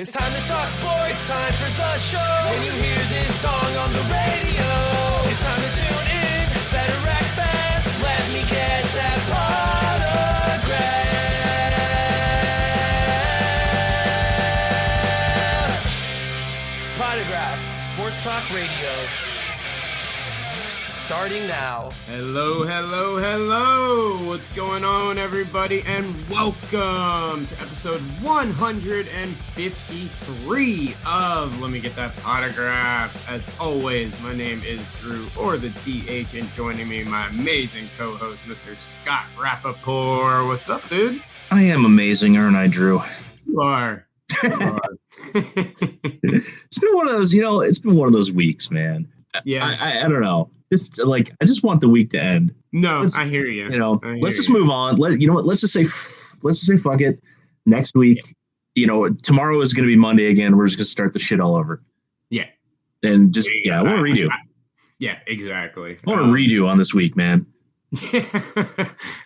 It's time to talk sports. It's time for the show. When you hear this song on the radio, it's time to tune in. Better act fast. Let me get that autograph. Potograph, Sports Talk Radio. Starting now. Hello. What's going on, everybody? And welcome to episode 153 of Let Me Get That Autograph. As always, my name is Drew, or the DH, and joining me, my amazing co-host, Mr. Scott Rappaport. What's up, dude? I am amazing, aren't I, Drew? You are. It's been one of those, it's been one of those weeks, man. Yeah. I don't know. I just want the week to end. No, I hear you. Let's just move on. Let's just say fuck it. Next week, tomorrow is going to be Monday again. We're just going to start the shit all over. Yeah. And just, I want to redo. Yeah, exactly. I want to redo on this week, man.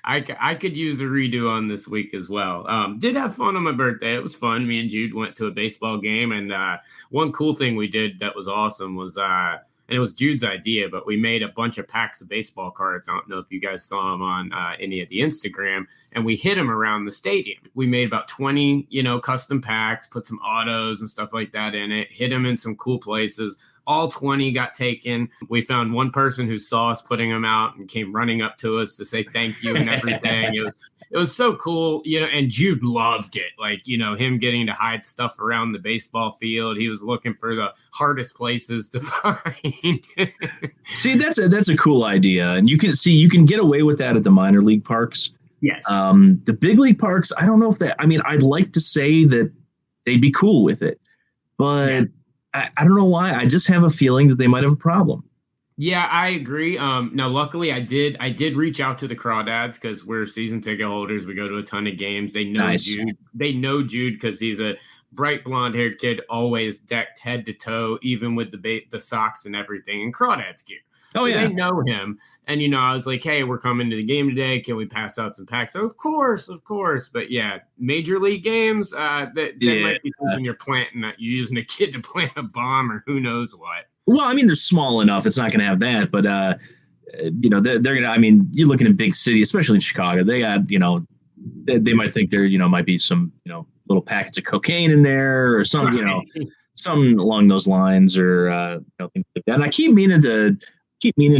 I could use a redo on this week as well. Did have fun on my birthday. It was fun. Me and Jude went to a baseball game, and one cool thing we did that was awesome was and it was Jude's idea, but we made a bunch of packs of baseball cards. I don't know if you guys saw them on any of the Instagram, and we hid them around the stadium. We made about 20, custom packs, put some autos and stuff like that in it, hid them in some cool places. All 20 got taken. We found one person who saw us putting them out and came running up to us to say thank you and everything. It was so cool, and Jude loved it. Like, him getting to hide stuff around the baseball field. He was looking for the hardest places to find. See, that's a cool idea. And you can get away with that at the minor league parks. Yes. The big league parks, I don't know if I'd like to say that they'd be cool with it, but yeah. I don't know why. I just have a feeling that they might have a problem. Yeah, I agree. Now, luckily, I did reach out to the Crawdads because we're season ticket holders. We go to a ton of games. They know nice. Jude. They know Jude because he's a bright blonde-haired kid, always decked head to toe, even with the socks and everything, and Crawdads gear. So yeah. They know him. And, I was like, hey, we're coming to the game today. Can we pass out some packs? Of course. But, yeah, major league games, that might be thinking you're using a kid to plant a bomb or who knows what. Well, they're small enough. It's not going to have that. But, they're going to you're looking at big city, especially in Chicago. They got, they might think there, might be some, little packets of cocaine in there or some, right. Something along those lines or, things like that. And I keep meaning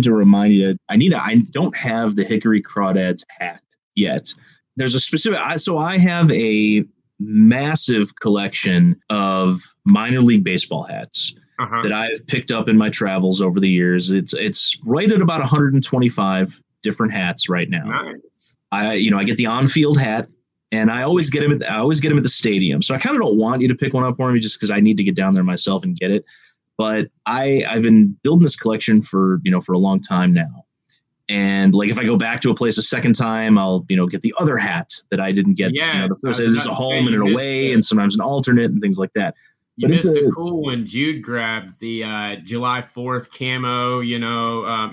to remind you, I don't have the Hickory Crawdads hat yet. There's a specific, so I have a massive collection of minor league baseball hats that I've picked up in my travels over the years. It's right at about 125 different hats right now. Nice. I get the on-field hat, and I always get them at the stadium. So I kind of don't want you to pick one up for me just because I need to get down there myself and get it. But I've been building this collection for a long time now. And like if I go back to a place a second time, I'll, get the other hat that I didn't get. Yeah, the first there's a home and an away and sometimes an alternate and things like that. You missed the cool when Jude grabbed the July 4th camo,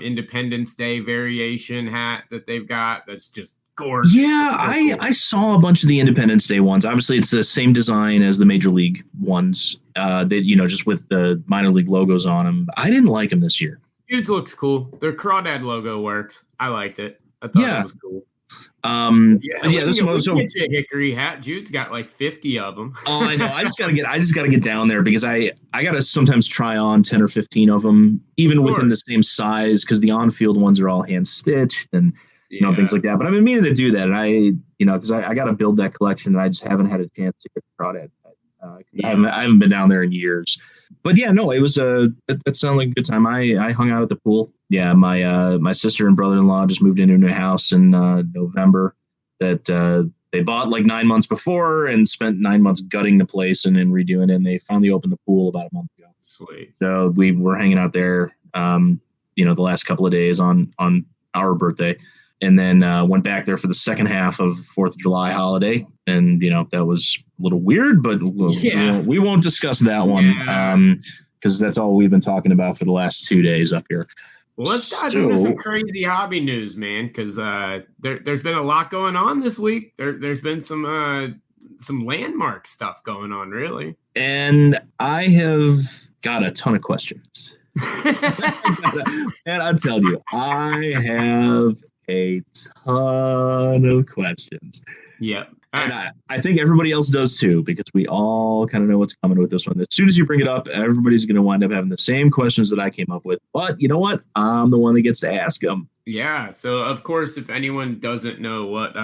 Independence Day variation hat that they've got. That's just gorgeous. Yeah, I saw a bunch of the Independence Day ones. Obviously, it's the same design as the Major League ones, that just with the minor league logos on them. I didn't like them this year. Jude's looks cool. Their Crawdad logo works. I liked it. I thought it was cool. This one. So get you a Hickory hat. Jude's got like 50 of them. Oh, I know. I just gotta get down there because I gotta sometimes try on 10 or 15 of them, even within the same size, because the on-field ones are all hand stitched and things like that. But I've been meaning to do that, and because I got to build that collection, and I just haven't had a chance to get the Crawdad. I haven't been down there in years. But yeah, no, it was that sounded like a good time. I hung out at the pool. Yeah, my sister and brother-in-law just moved into a new house in November that they bought like 9 months before and spent 9 months gutting the place and then redoing it. And they finally opened the pool about a month ago. Sweet. So we were hanging out there, the last couple of days on our birthday. And then went back there for the second half of 4th of July holiday. And, that was a little weird, but we won't discuss that one because that's all we've been talking about for the last 2 days up here. Well, let's dive into some crazy hobby news, man, because there's been a lot going on this week. There's been some landmark stuff going on, really. And I have got a ton of questions. And I'll tell you, I have a ton of questions. Yep. And I think everybody else does too, because we all kind of know what's coming with this one. As soon as you bring it up, everybody's going to wind up having the same questions that I came up with. But you know what? I'm the one that gets to ask them. Yeah. So, of course, if anyone doesn't know what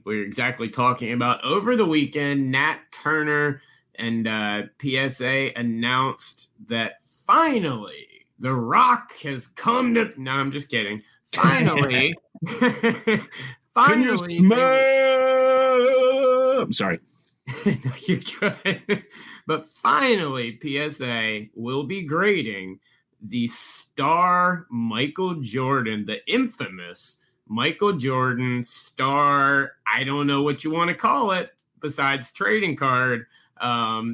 we're exactly talking about, over the weekend, Nat Turner and PSA announced that finally The Rock has come to. No, I'm just kidding. Finally. Finally. I'm sorry. No, you're good. But finally, PSA will be grading the star Michael Jordan, the infamous Michael Jordan star. I don't know what you want to call it besides trading card.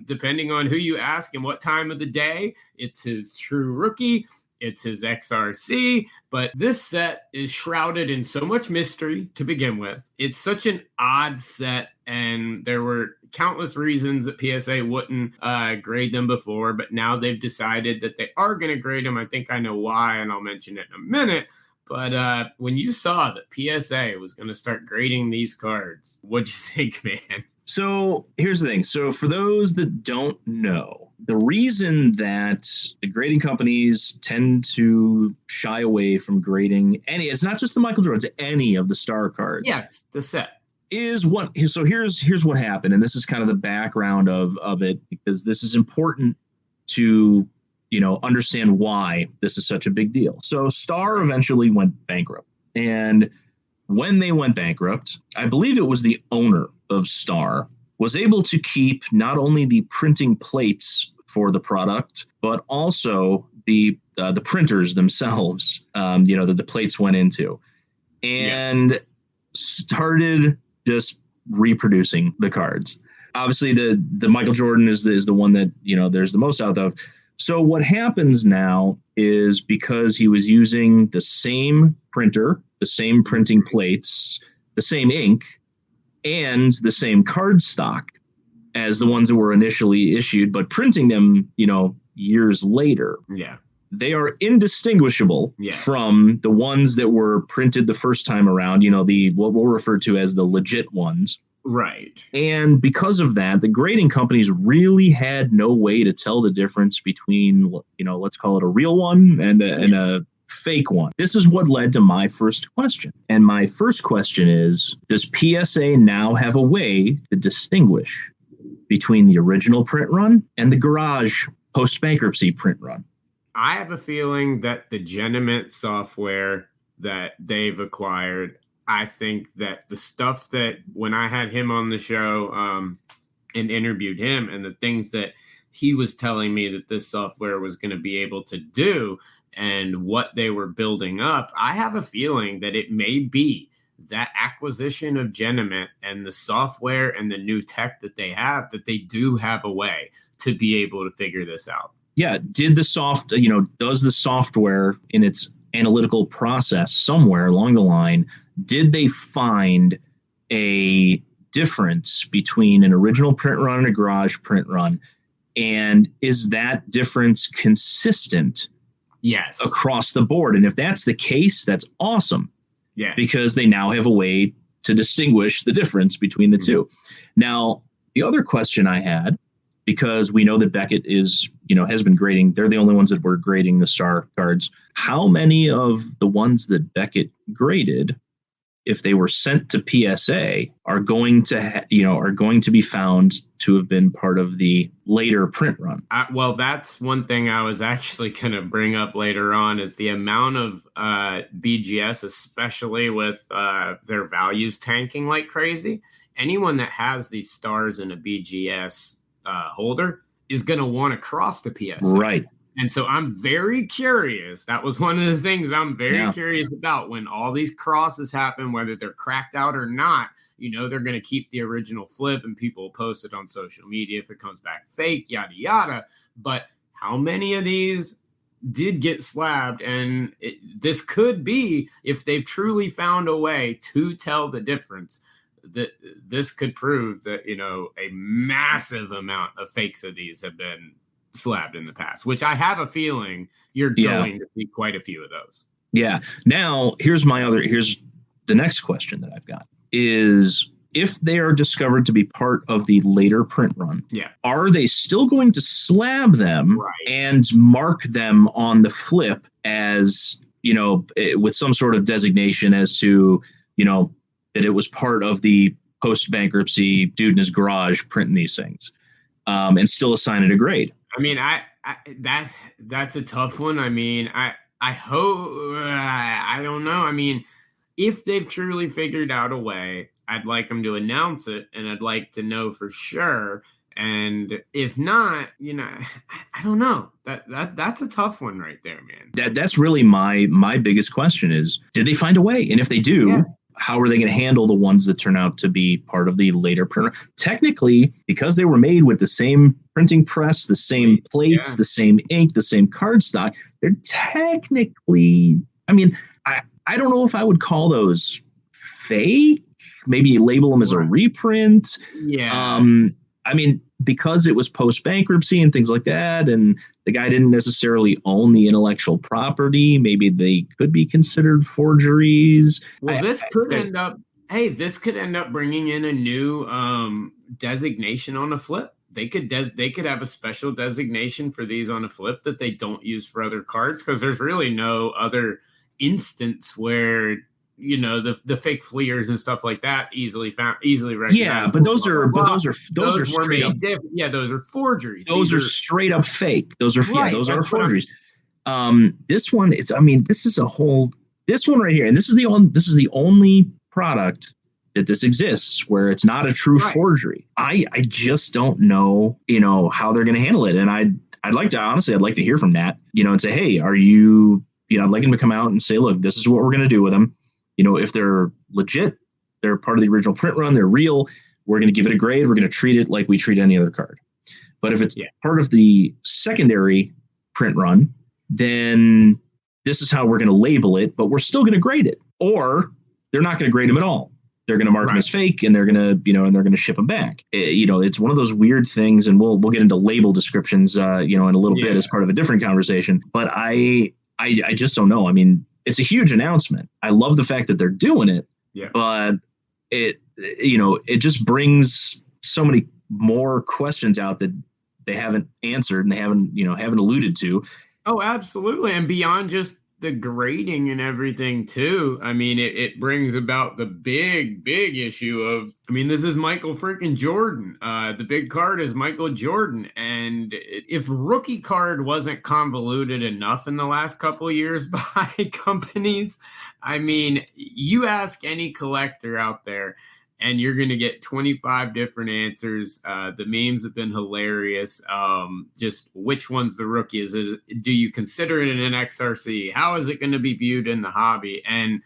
Depending on who you ask and what time of the day, it's his true rookie. It's his XRC, but this set is shrouded in so much mystery to begin with. It's such an odd set, and there were countless reasons that PSA wouldn't grade them before, but now they've decided that they are going to grade them. I think I know why, and I'll mention it in a minute. But when you saw that PSA was going to start grading these cards, what'd you think, man? So here's the thing. So for those that don't know, the reason that the grading companies tend to shy away from grading it's not just the Michael Jordans, any of the star cards. Yes, the set. Is what so here's what happened, and this is kind of the background of it, because this is important to understand why this is such a big deal. So Star eventually went bankrupt, and when they went bankrupt, I believe it was the owner of Star was able to keep not only the printing plates for the product, but also the printers themselves, that the plates went into, and started just reproducing the cards. Obviously, the Michael Jordan is the one that there's the most out of. So what happens now is, because he was using the same printer, the same printing plates, the same ink, and the same card stock as the ones that were initially issued, but printing them, years later. Yeah. They are indistinguishable from the ones that were printed the first time around, what we'll refer to as the legit ones. Right. And because of that, the grading companies really had no way to tell the difference between, let's call it a real one and a fake one. This is what led to my first question. And my first question is, does PSA now have a way to distinguish between the original print run and the garage post-bankruptcy print run? I have a feeling that the Genimint software that they've acquired, I think that the stuff that when I had him on the show and interviewed him, and the things that he was telling me that this software was going to be able to do and what they were building up, I have a feeling that it may be that acquisition of Genimint and the software and the new tech that they have, that they do have a way to be able to figure this out. Yeah. Does the software in its analytical process somewhere along the line, did they find a difference between an original print run and a garage print run? And is that difference consistent? Yes. Across the board? And if that's the case, that's awesome. Yeah. Because they now have a way to distinguish the difference between the two. Now, the other question I had, because we know that Beckett has been grading, they're the only ones that were grading the star cards. How many of the ones that Beckett graded, if they were sent to PSA, are going to be found to have been part of the later print run? Well, that's one thing I was actually going to bring up later on, is the amount of BGS, especially with their values tanking like crazy. Anyone that has these stars in a BGS holder is going to want to cross the PSA. Right. And so I'm very curious. That was one of the things I'm very curious about when all these crosses happen, whether they're cracked out or not. They're going to keep the original flip and people will post it on social media if it comes back fake, yada, yada. But how many of these did get slabbed? And this could be, if they've truly found a way to tell the difference, this could prove that, a massive amount of fakes of these have been slabbed in the past, which I have a feeling you're going to see quite a few of those. Yeah. Now, here's the next question that I've got is, if they are discovered to be part of the later print run, are they still going to slab them and mark them on the flip as, with some sort of designation as to, that it was part of the post-bankruptcy dude in his garage printing these things, and still assign it a grade? I mean, that's a tough one. I mean, I hope, I don't know. I mean, if they've truly figured out a way, I'd like them to announce it, and I'd like to know for sure. And if not, I don't know. That's a tough one right there, man. That's really my biggest question is, did they find a way? And if they do, how are they going to handle the ones that turn out to be part of the later printer? Technically, because they were made with the same printing press, the same plates, the same ink, the same cardstock, they're technically, I mean, I don't know if I would call those fake. Maybe you label them as a reprint. Yeah. I mean, because it was post-bankruptcy and things like that, and the guy didn't necessarily own the intellectual property, maybe they could be considered forgeries. Well, this could end up bringing in a new designation on a flip. They could have a special designation for these on a flip that they don't use for other cards, because there's really no other instance where the fake fleers and stuff like that easily recognized. Yeah, but those are straight up. Those are forgeries. Those are straight up fake. Those are forgeries. This one is. I mean, this one right here, and this is the only product that this exists where it's not a true forgery. I just don't know, how they're going to handle it, and I'd like to hear from Nat, and say, hey, are you? I'd like him to come out and say, look, this is what we're going to do with them. If they're legit, they're part of the original print run, they're real, we're going to give it a grade. We're going to treat it like we treat any other card. But if it's part of the secondary print run, then this is how we're going to label it, but we're still going to grade it. Or they're not going to grade them at all. They're going to mark them as fake, and they're going to, and they're going to ship them back. It's one of those weird things, and we'll get into label descriptions, in a little bit as part of a different conversation. But I just don't know. I mean, it's a huge announcement. I love the fact that they're doing it, but it just brings so many more questions out that they haven't answered and they haven't alluded to. Oh, absolutely. And beyond just the grading and everything too. I mean, it brings about the big issue of, this is Michael freaking Jordan. The big card is Michael Jordan. And if rookie card wasn't convoluted enough in the last couple of years by companies, you ask any collector out there and you're going to get 25 different answers. The memes have been hilarious. Just which one's the rookie? Do you consider it an XRC? How is it going to be viewed in the hobby? And,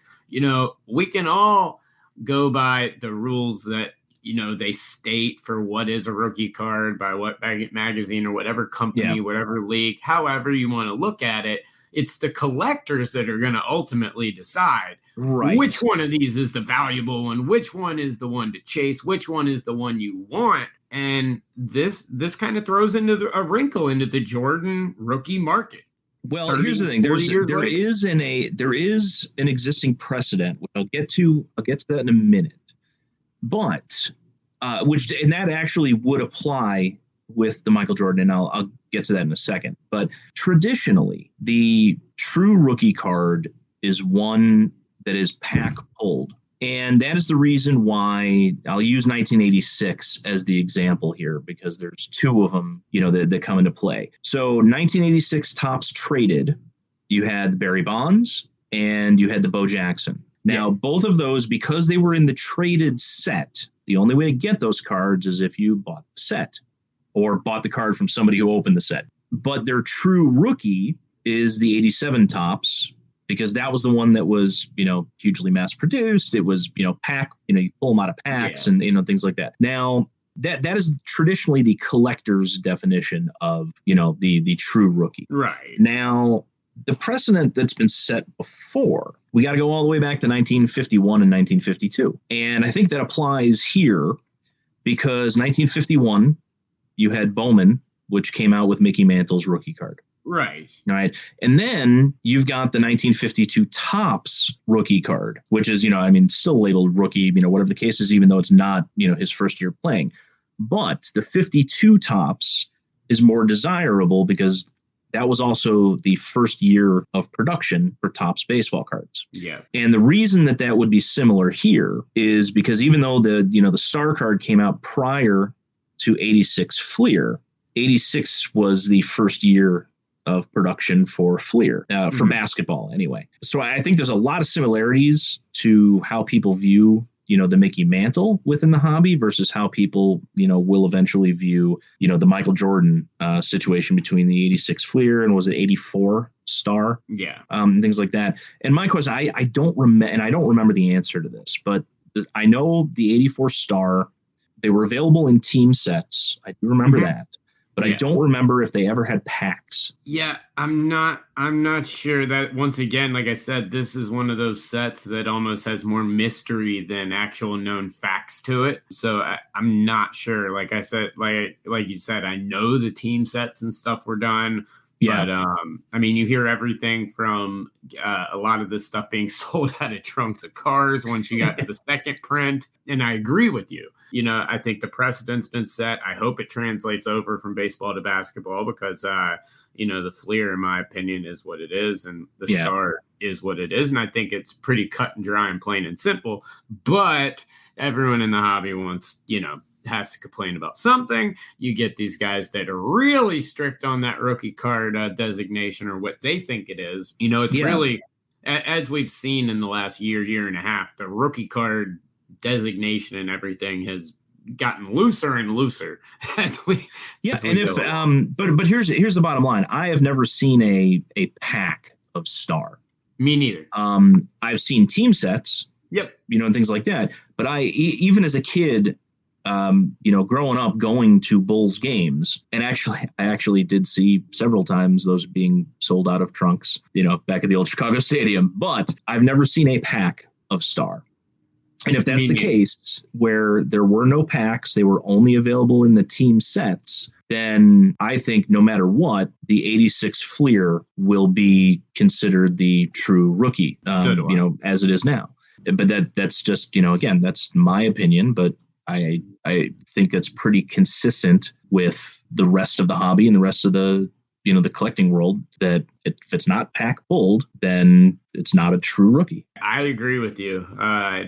we can all go by the rules that, they state for what is a rookie card by what magazine or whatever company, whatever league, however you want to look at it. It's the collectors that are going to ultimately decide which one of these is the valuable one, which one is the one to chase, which one is the one you want. And this kind of throws into a wrinkle into the Jordan rookie market. Well, here's the thing. There is an existing precedent, which I'll get to that in a minute. But and that actually would apply with the Michael Jordan, and I'll get to that in a second. But traditionally, the true rookie card is one that is pack pulled. And that is the reason why I'll use 1986 as the example here, because there's two of them, that come into play. So 1986 Topps traded, you had Barry Bonds and you had the Bo Jackson. Now, both of those, because they were in the traded set, the only way to get those cards is if you bought the set or bought the card from somebody who opened the set. But their true rookie is the 87 Topps, because that was the one that was, hugely mass produced. It was, pack, you pull them out of packs and, things like that. Now, that is traditionally the collector's definition of, the true rookie. Right. Now, the precedent that's been set before, we got to go all the way back to 1951 and 1952. And I think that applies here because 1951, you had Bowman, which came out with Mickey Mantle's rookie card. Right. Right. And then you've got the 1952 Topps rookie card, which is, still labeled rookie, whatever the case is, even though it's not, his first year playing. But the 52 Topps is more desirable because that was also the first year of production for Topps baseball cards. Yeah. And the reason that would be similar here is because even though the star card came out prior to 86 Fleer, 86 was the first year of production for Fleer, for basketball anyway. So I think there's a lot of similarities to how people view, the Mickey Mantle within the hobby versus how people, will eventually view, the Michael Jordan situation between the 86 Fleer and was it 84 Star? Yeah. Things like that. And my question, I don't remember, and I don't remember the answer to this, but I know the 84 Star, they were available in team sets. I do remember that. But yes. I don't remember if they ever had packs. Yeah, I'm not sure that, once again, like I said, this is one of those sets that almost has more mystery than actual known facts to it. So I'm not sure. Like I said, like you said, I know the team sets and stuff were done. Yeah. But, you hear everything from a lot of this stuff being sold out of trunks of cars once you got to the second print. And I agree with you. I think the precedent's been set. I hope it translates over from baseball to basketball because, the Fleer, in my opinion, is what it is. And the Star is what it is. And I think it's pretty cut and dry and plain and simple. But everyone in the hobby wants, has to complain about something. You get these guys that are really strict on that rookie card designation or what they think it is. It's really, as we've seen in the last year and a half, the rookie card designation and everything has gotten looser and looser as we but here's the bottom line. I have never seen a pack of Star. Me neither. I've seen team sets. Yep. And things like that. But even as a kid, growing up going to Bulls games, and I actually did see several times those being sold out of trunks, back at the old Chicago Stadium, but I've never seen a pack of Star. And if that's the case, where there were no packs, they were only available in the team sets, then I think no matter what, the 86 Fleer will be considered the true rookie, as it is now. But that's just, again, that's my opinion, but I think that's pretty consistent with the rest of the hobby and the rest of the collecting world, that if it's not pack pulled, then it's not a true rookie. I agree with you.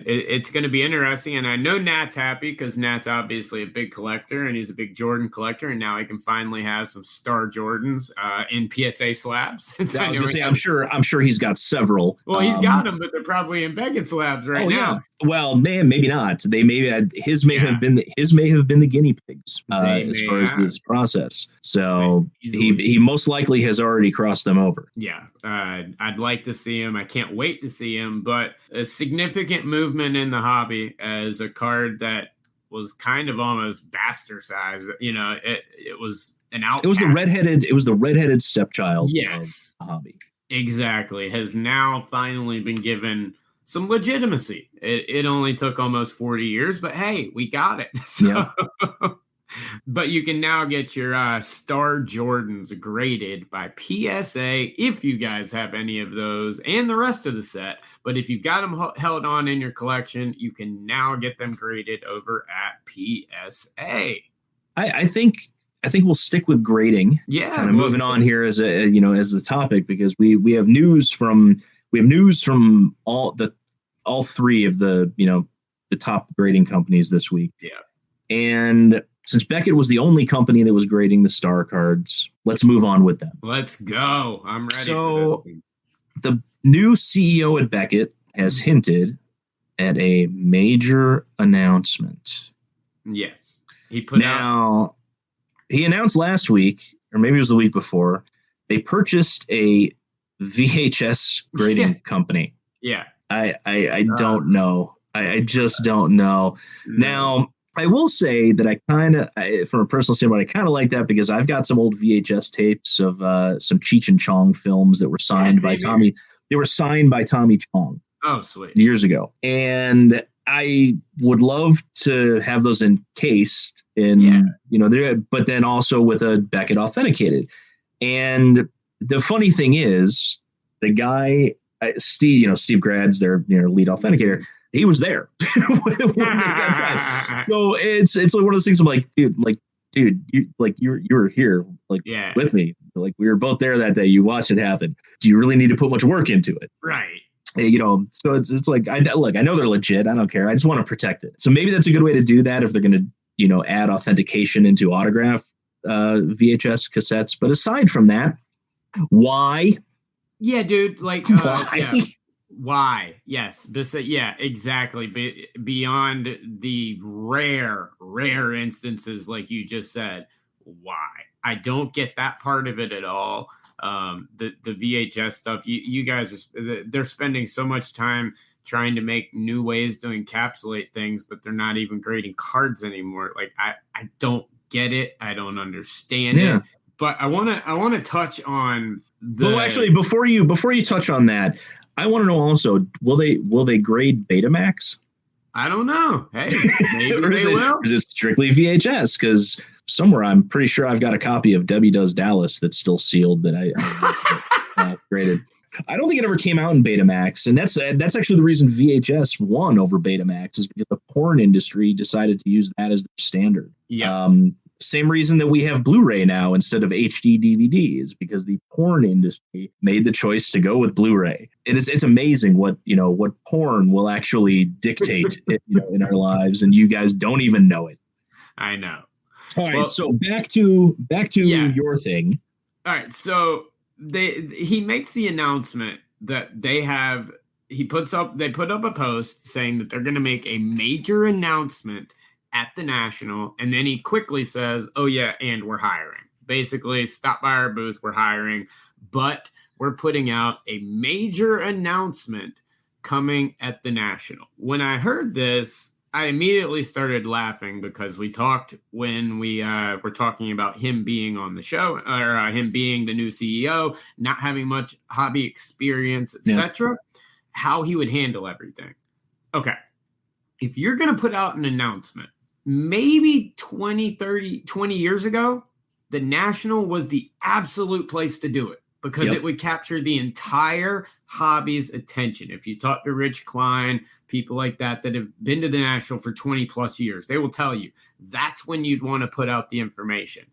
It's going to be interesting. And I know Nat's happy because Nat's obviously a big collector and he's a big Jordan collector. And now he can finally have some Star Jordans in PSA slabs. I was going to say, I'm sure he's got several. Well, he's got them, but they're probably in Beckett slabs now. Yeah. Well, maybe not. They his may have been the guinea pigs as far as this process. So he most likely has already crossed them over. Yeah. I'd like to see him. I can't wait to see him, but a significant movement in the hobby as a card that was kind of almost bastardized. It was an outcast. It was the redheaded stepchild. Yes. Of the hobby. Exactly. Has now finally been given some legitimacy. It only took almost 40 years, but hey, we got it. So, but you can now get your Star Jordans graded by PSA if you guys have any of those and the rest of the set. But if you've got them held on in your collection, you can now get them graded over at PSA. I think we'll stick with grading. Yeah. Kind of moving on here as as the topic, because we have news from all three of the top grading companies this week. Yeah. And since Beckett was the only company that was grading the Star cards, let's move on with them. Let's go. I'm ready. So the new CEO at Beckett has hinted at a major announcement. Yes. He announced last week, or maybe it was the week before, they purchased a VHS grading company. Yeah. I don't know. I just don't know. No. Now, I will say that I kind of, from a personal standpoint, I kind of like that because I've got some old VHS tapes of some Cheech and Chong films that were signed by Tommy. They were signed by Tommy Chong. Oh, sweet. Years ago. And I would love to have those encased in, but then also with a Beckett authenticated. And the funny thing is, the guy, Steve Grad's their lead authenticator. He was there. So it's like one of those things. I'm like, dude, you were here with me. Like we were both there that day. You watched it happen. Do you really need to put much work into it? Right. So it's like, I know they're legit. I don't care. I just want to protect it. So maybe that's a good way to do that if they're going to, add authentication into autograph VHS cassettes. But aside from that, why? Yeah, dude. Like, why? Yeah. Why? Yes. Yeah, exactly. Beyond the rare instances, like you just said, why? I don't get that part of it at all. The VHS stuff, you guys, they're spending so much time trying to make new ways to encapsulate things, but they're not even grading cards anymore. Like, I don't get it. I don't understand it. But I want to touch on well, actually, before you touch on that, I want to know also, will they grade Betamax? I don't know. Hey, maybe they will. Is it strictly VHS? Because somewhere I'm pretty sure I've got a copy of Debbie Does Dallas that's still sealed that I graded. I don't think it ever came out in Betamax, and that's actually the reason VHS won over Betamax is because the porn industry decided to use that as their standard. Yeah. Same reason that we have Blu-ray now instead of HD DVDs, because the porn industry made the choice to go with Blu-ray. It's amazing what porn will actually dictate in our lives, and you guys don't even know it. I know. All right, so back to your thing. All right, so he makes the announcement that they put up a post saying that they're going to make a major announcement at the National, and then he quickly says, oh yeah, and we're hiring. Basically, stop by our booth, we're hiring, but we're putting out a major announcement coming at the National. When I heard this, I immediately started laughing because we talked when we were talking about him being on the show, or him being the new CEO, not having much hobby experience, etc., how he would handle everything. Okay. If you're going to put out an announcement, maybe 20 years ago, the National was the absolute place to do it because it would capture the entire hobby's attention. If you talk to Rich Klein, people like that have been to the National for 20 plus years, they will tell you that's when you'd want to put out the information.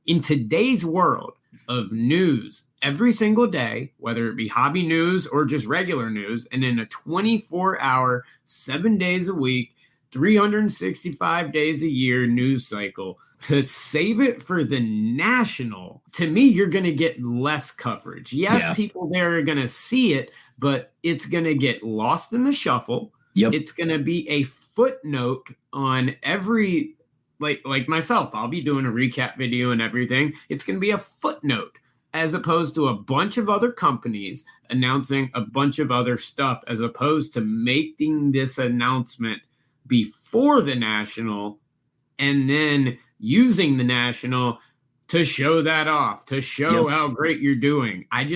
In today's world of news every single day, whether it be hobby news or just regular news, and in a 24-hour, 7 days a week, 365 days a year news cycle, to save it for the National, to me, you're going to get less coverage. Yes, people there are going to see it, but it's going to get lost in the shuffle. It's going to be a footnote on every, like myself, I'll be doing a recap video and everything. It's going to be a footnote as opposed to a bunch of other companies announcing a bunch of other stuff, as opposed to making this announcement before the National and then using the National to show that off, to show how great you're doing. I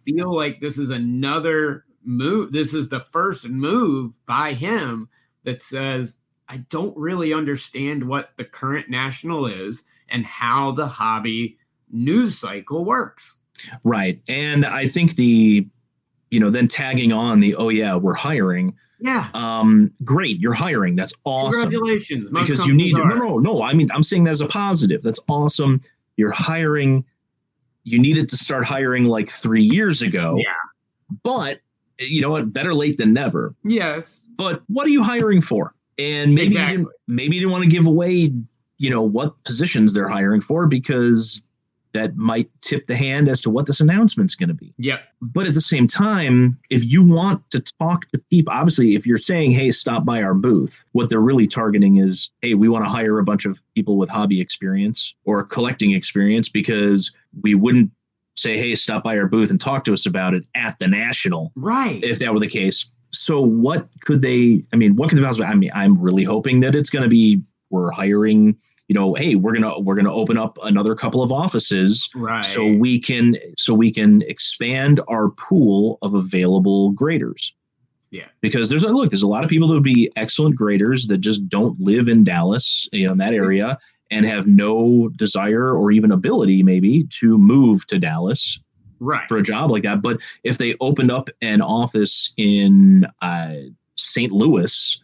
feel like this is another move. This is the first move by him that says, I don't really understand what the current National is and how the hobby news cycle works. Right. And I think then tagging on we're hiring. Yeah. Great. You're hiring. That's awesome. Congratulations. Because you need no. I mean, I'm saying that as a positive. That's awesome. You're hiring. You needed to start hiring like 3 years ago. Yeah. But you know what? Better late than never. Yes. But what are you hiring for? And maybe you didn't want to give away, what positions they're hiring for, because that might tip the hand as to what this announcement's going to be. Yep. But at the same time, if you want to talk to people, obviously, if you're saying, hey, stop by our booth, what they're really targeting is, hey, we want to hire a bunch of people with hobby experience or collecting experience, because we wouldn't say, hey, stop by our booth and talk to us about it at the National. Right. If that were the case. So what could they possibly, I'm really hoping that it's going to be we're hiring, hey, we're gonna open up another couple of offices, right, so we can expand our pool of available graders. Yeah, because there's a lot of people that would be excellent graders that just don't live in Dallas, in that area, and have no desire or even ability maybe to move to Dallas right, for a job like that. But if they opened up an office in St. Louis,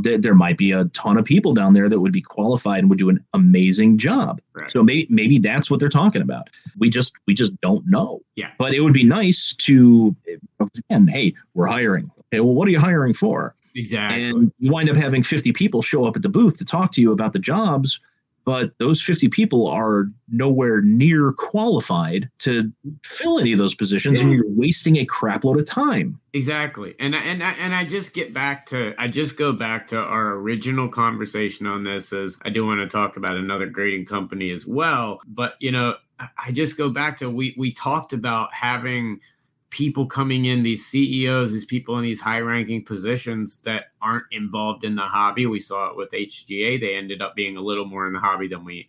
there might be a ton of people down there that would be qualified and would do an amazing job. Right. So maybe that's what they're talking about. We just don't know. Yeah. But it would be nice to, again, hey, we're hiring. Okay, well, what are you hiring for? Exactly. And you wind up having 50 people show up at the booth to talk to you about the jobs, but those 50 people are nowhere near qualified to fill any of those positions, and you're wasting a crap load of time. Exactly. And I just go back to our original conversation on this, as I do want to talk about another grading company as well. But, I just go back to, we talked about having people coming in, these CEOs, these people in these high-ranking positions that aren't involved in the hobby. We saw it with HGA. They ended up being a little more in the hobby than we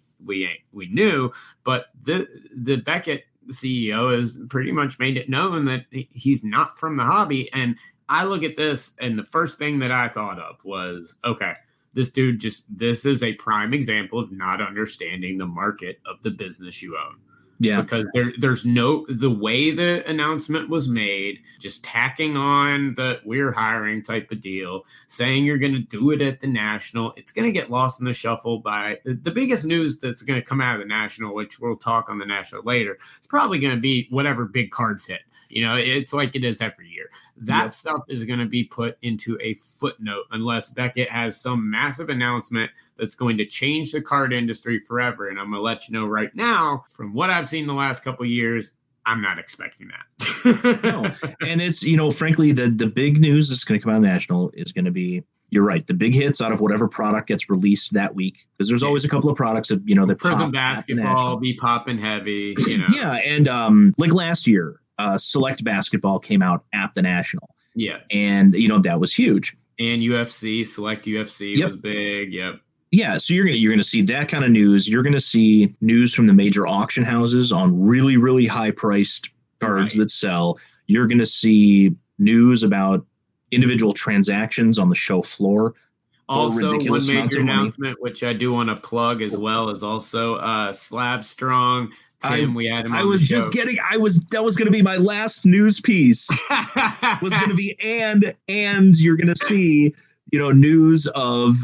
knew. But the Beckett CEO has pretty much made it known that he's not from the hobby. And I look at this, and the first thing that I thought of was, okay, this dude this is a prime example of not understanding the market of the business you own. Yeah, because there's the way the announcement was made, just tacking on the we're hiring type of deal, saying you're going to do it at the National. It's going to get lost in the shuffle by the biggest news that's going to come out of the National, which we'll talk on the National later. It's probably going to be whatever big cards hit. It's like it is every year. That stuff is going to be put into a footnote unless Beckett has some massive announcement that's going to change the card industry forever. And I'm going to let you know right now, from what I've seen the last couple of years, I'm not expecting that. No. And it's, frankly, the big news that's going to come out of National is going to be, you're right, the big hits out of whatever product gets released that week. Because there's always a couple of products that, that Prism basketball be popping heavy. Yeah. And like last year, Select Basketball came out at the National. Yeah. And, that was huge. And UFC, Select UFC was big. Yep. Yeah, so you're gonna see that kind of news. You're gonna see news from the major auction houses on really, really high priced cards that sell. You're gonna see news about individual transactions on the show floor. Also, one major announcement, which I do want to plug as well, is also Slab Strong. Tim, we had him on the show. That was going to be my last news piece. Was going to be, and you're going to see, news of,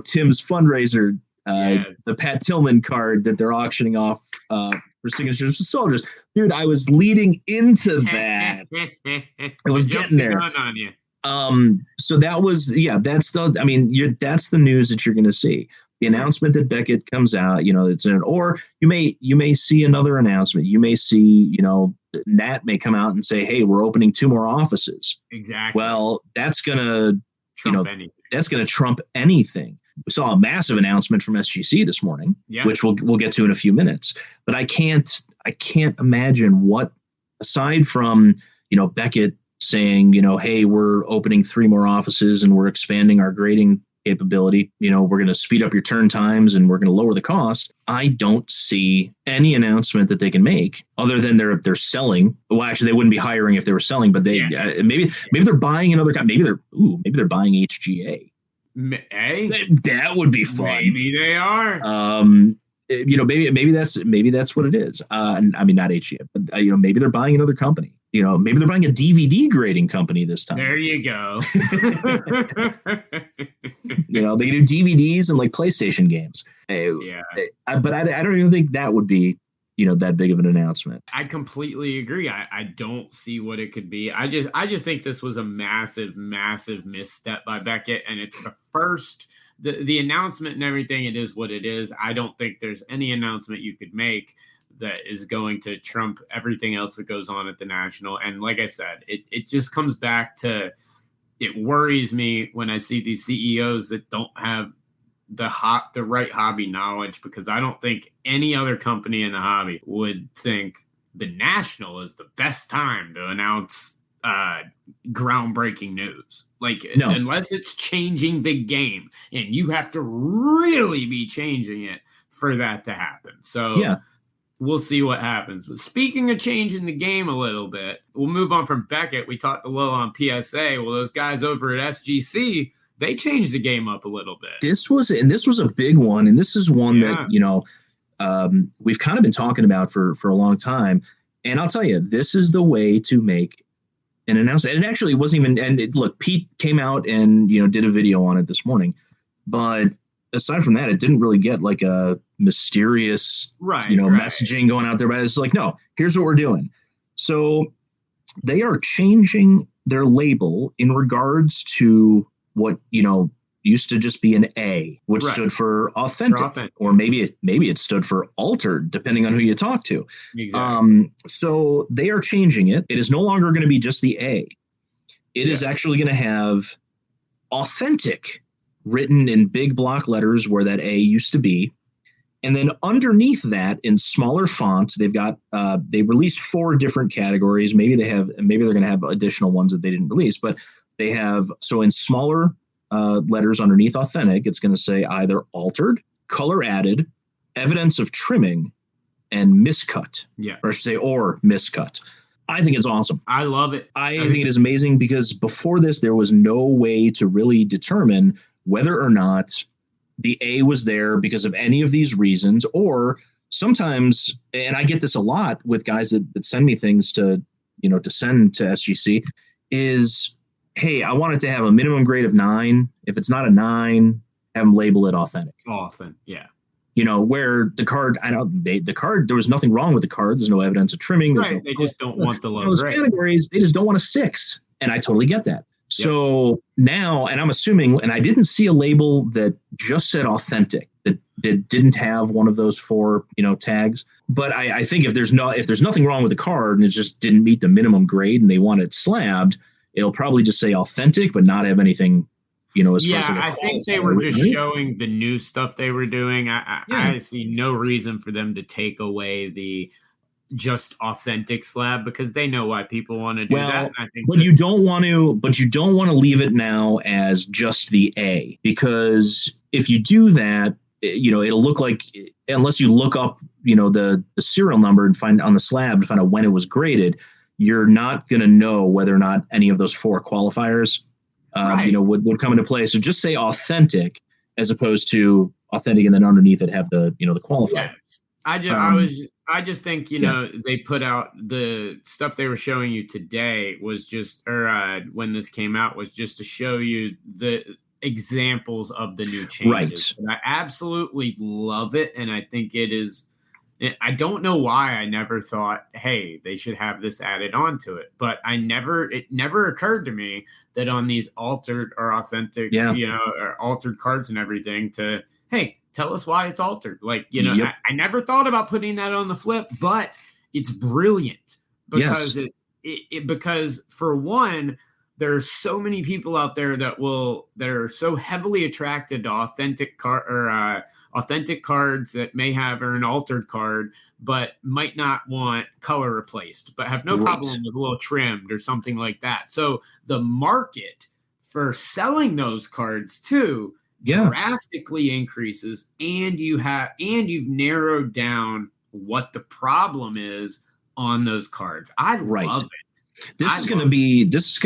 Tim's fundraiser, the Pat Tillman card that they're auctioning off for signatures for soldiers. Dude, I was leading into that. I was getting there. On you. So that was, that's the news that you're going to see. The announcement that Beckett comes out, or you may see another announcement. You may see, Nat may come out and say, hey, we're opening 2 more offices. Exactly. Well, that's going to, anything. That's going to trump anything. We saw a massive announcement from SGC this morning, which we'll get to in a few minutes. But I can't imagine what, aside from, Beckett saying, hey, we're opening 3 more offices and we're expanding our grading capability, we're going to speed up your turn times and we're going to lower the cost. I don't see any announcement that they can make other than they're selling. Well, actually, they wouldn't be hiring if they were selling, but they maybe they're buying another company. Maybe they're buying HGA. Hey, that would be fun. Maybe they are. Maybe that's what it is. I mean, not HGA, but maybe they're buying another company. Maybe they're buying a DVD grading company this time. There you go. They do DVDs and like PlayStation games. But I don't even think that would be, that big of an announcement. I completely agree. I don't see what it could be. I just think this was a massive, massive misstep by Beckett, and it's the first. The announcement and everything, it is what it is. I don't think there's any announcement you could make that is going to trump everything else that goes on at the National. And like I said, it just comes back to, it worries me when I see these CEOs that don't have the right hobby knowledge, because I don't think any other company in the hobby would think the National is the best time to announce groundbreaking news. Like, No. unless it's changing the game, and you have to really be changing it for that to happen. So Yeah. we'll see what happens. But speaking of changing the game a little bit, we'll move on from Beckett. We talked a little on PSA. Well, those guys over at SGC, they changed the game up a little bit. This was a big one, and this is one that we've kind of been talking about for a long time. And I'll tell you, this is the way to make an announcement. And actually, it wasn't even. And look, Pete came out and did a video on it this morning, but aside from that, it didn't really get like a mysterious, messaging going out there. But it's like, no, here's what we're doing. So they are changing their label in regards to what used to just be an A, which stood for authentic, or maybe it stood for altered, depending on who you talk to. Exactly. So they are changing it. It is no longer going to be just the A. It is actually going to have authentic written in big block letters where that A used to be. And then underneath that, in smaller fonts, they've got they released 4 different categories. Maybe they're going to have additional ones that they didn't release, but they have, so in smaller letters underneath authentic, it's going to say either altered, color added, evidence of trimming, and miscut. Yeah. Or I should say, or miscut. I think it's awesome. I love it. I think it is amazing, because before this, there was no way to really determine whether or not the A was there because of any of these reasons, or sometimes, and I get this a lot with guys that send me things to send to SGC, is, hey, I want it to have a minimum grade of 9. If it's not a 9, have them label it authentic. Often, yeah. Where the card, the card, there was nothing wrong with the card. There's no evidence of trimming. Right. They just don't want the low those grade. Categories, they just don't want a 6. And I totally get that. So now, and I'm assuming, and I didn't see a label that just said authentic, that didn't have one of those 4, tags. But I think if there's nothing wrong with the card and it just didn't meet the minimum grade and they want it slabbed, it'll probably just say authentic, but not have anything, as far as I think they were just showing the new stuff they were doing. I see no reason for them to take away the just authentic slab, because they know why people want to do that. I think you don't want to leave it now as just the A, because if you do that, it'll look like, unless you look up, the serial number and find on the slab and find out when it was graded, you're not going to know whether or not any of those 4 qualifiers, would come into play. So just say authentic as opposed to authentic, and then underneath it have the, the qualifier. Yes. I just think, they put out the stuff they were showing you today was just, or when this came out, was just to show you the examples of the new changes. Right. And I absolutely love it. And I think it is, I don't know why I never thought, hey, they should have this added onto it. But it never occurred to me that on these altered or authentic, or altered cards and everything to, hey, tell us why it's altered. Like, I never thought about putting that on the flip, but it's brilliant because because for one, there are so many people out there that are so heavily attracted to authentic cards that may have, or an altered card, but might not want color replaced, but have no problem with a little trimmed or something like that. So the market for selling those cards too drastically increases, and you've narrowed down what the problem is on those cards. I love it. This is going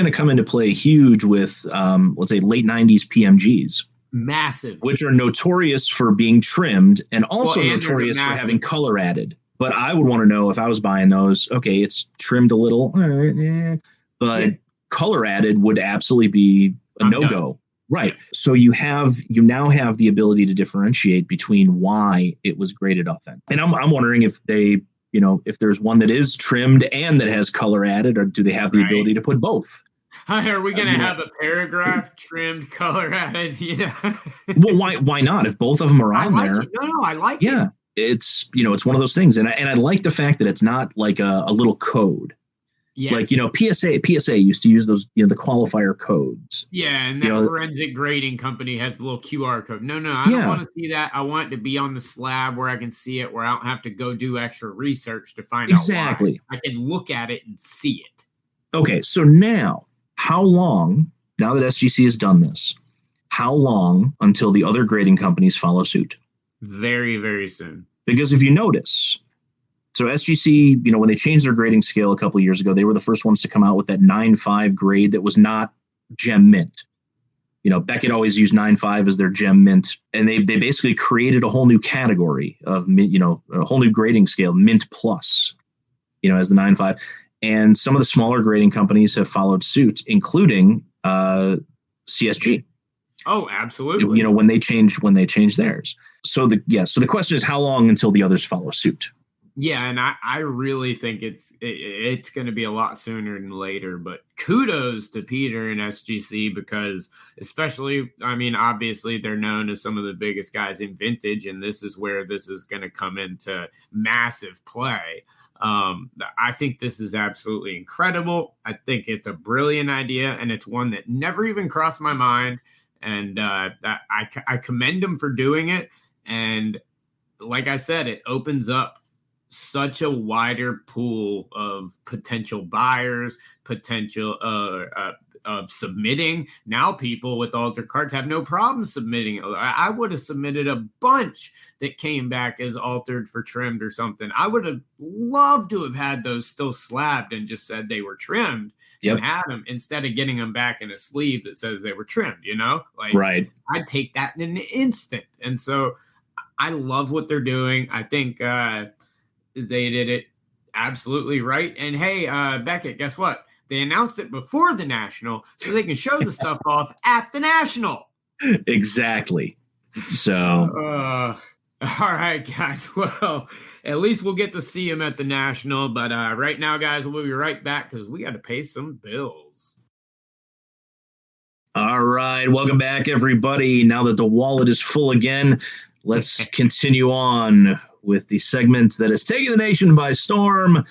to come into play huge with let's say late 90s PMGs. Massive. Which are notorious for being trimmed and also notorious for having color added. But I would want to know, if I was buying those, okay, it's trimmed a little, but color added would absolutely be a no-go. Right. So you now have the ability to differentiate between why it was graded authentic. And I'm wondering if they, if there's one that is trimmed and that has color added, or do they have the ability to put both? Are we going to have a paragraph trimmed, color added? Well, why not? If both of them are on there. I like it. Yeah. It's, it's one of those things. And I like the fact that it's not like a little code. Yes. Like, PSA used to use those, the qualifier codes. Yeah, and that forensic grading company has a little QR code. No, I don't want to see that. I want it to be on the slab where I can see it, where I don't have to go do extra research to find out why. I can look at it and see it. Okay, so now, now that SGC has done this, how long until the other grading companies follow suit? Very, very soon. Because if you notice, so SGC, when they changed their grading scale a couple of years ago, they were the first ones to come out with that 9.5 grade that was not gem mint. Beckett always used 9.5 as their gem mint, and they basically created a whole new category of, a whole new grading scale, mint plus, as the 9.5. And some of the smaller grading companies have followed suit, including CSG. Oh, absolutely. When they changed theirs. So the question is, how long until the others follow suit? Yeah, and I really think it's going to be a lot sooner than later. But kudos to Peter and SGC, because obviously they're known as some of the biggest guys in vintage, and this is where this is going to come into massive play. I think this is absolutely incredible. I think it's a brilliant idea, and it's one that never even crossed my mind. And I commend them for doing it. And like I said, it opens up such a wider pool of potential buyers, potential of submitting. Now people with altered cards have no problem submitting. I would have submitted a bunch that came back as altered for trimmed or something. I would have loved to have had those still slabbed and just said they were trimmed. Yep. And had them instead of getting them back in a sleeve that says they were trimmed, right. I'd take that in an instant. And so I love what they're doing. I think they did it absolutely right. And hey, Beckett, guess what? They announced it before the National so they can show the stuff off at the National. Exactly. So, all right, guys. Well, at least we'll get to see him at the National. But right now, guys, we'll be right back because we got to pay some bills. All right. Welcome back, everybody. Now that the wallet is full again, let's continue on with the segment that is taking the nation by storm.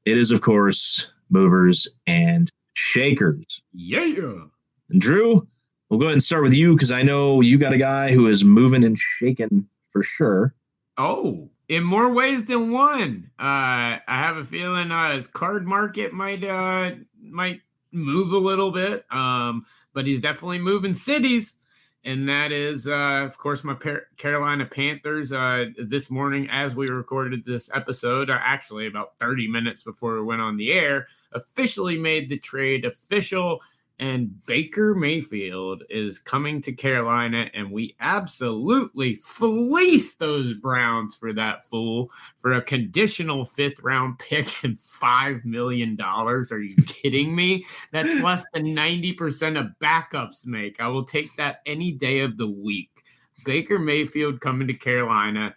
It is, of course, movers and shakers. Yeah. And Drew, we'll go ahead and start with you because I know you got a guy who is moving and shaking for sure. Oh, in more ways than one. I have a feeling his card market might move a little bit, but he's definitely moving cities. And that is, of course, my Carolina Panthers. This morning, as we recorded this episode, actually about 30 minutes before we went on the air, officially made the trade official. And Baker Mayfield is coming to Carolina, and we absolutely fleeced those Browns for that fool for a conditional 5th-round pick and $5 million. Are you kidding me? That's less than 90% of backups make. I will take that any day of the week. Baker Mayfield coming to Carolina.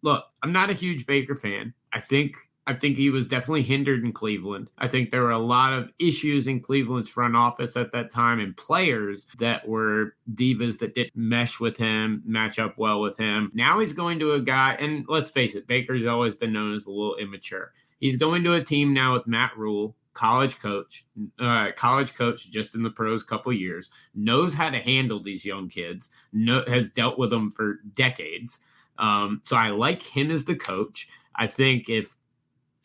Look, I'm not a huge Baker fan. I think he was definitely hindered in Cleveland. I think there were a lot of issues in Cleveland's front office at that time and players that were divas that didn't mesh with him, match up well with him. Now he's going to a guy, and let's face it, Baker's always been known as a little immature. He's going to a team now with Matt Rule, college coach just in the pros couple years, knows how to handle these young kids, has dealt with them for decades. So I like him as the coach. I think if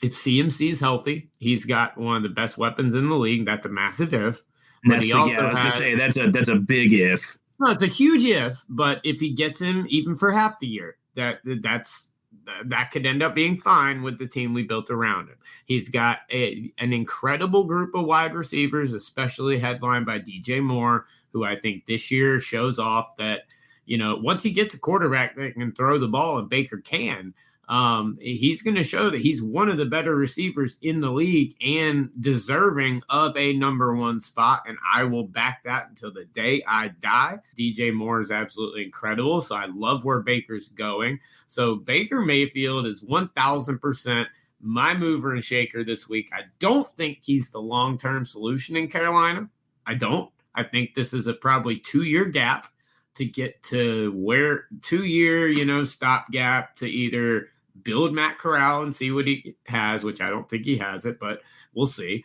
CMC is healthy, he's got one of the best weapons in the league. That's a massive if. But I was going to say that's a big if. No, it's a huge if. But if he gets him even for half the year, that could end up being fine with the team we built around him. He's got an incredible group of wide receivers, especially headlined by DJ Moore, who I think this year shows off that once he gets a quarterback that can throw the ball, and Baker can. He's going to show that he's one of the better receivers in the league and deserving of a number one spot. And I will back that until the day I die. DJ Moore is absolutely incredible. So I love where Baker's going. So Baker Mayfield is 1000% my mover and shaker this week. I don't think he's the long-term solution in Carolina. I don't. I think this is a probably 2-year gap to get to where 2-year, stopgap to either build Matt Corral and see what he has, which I don't think he has it, but we'll see,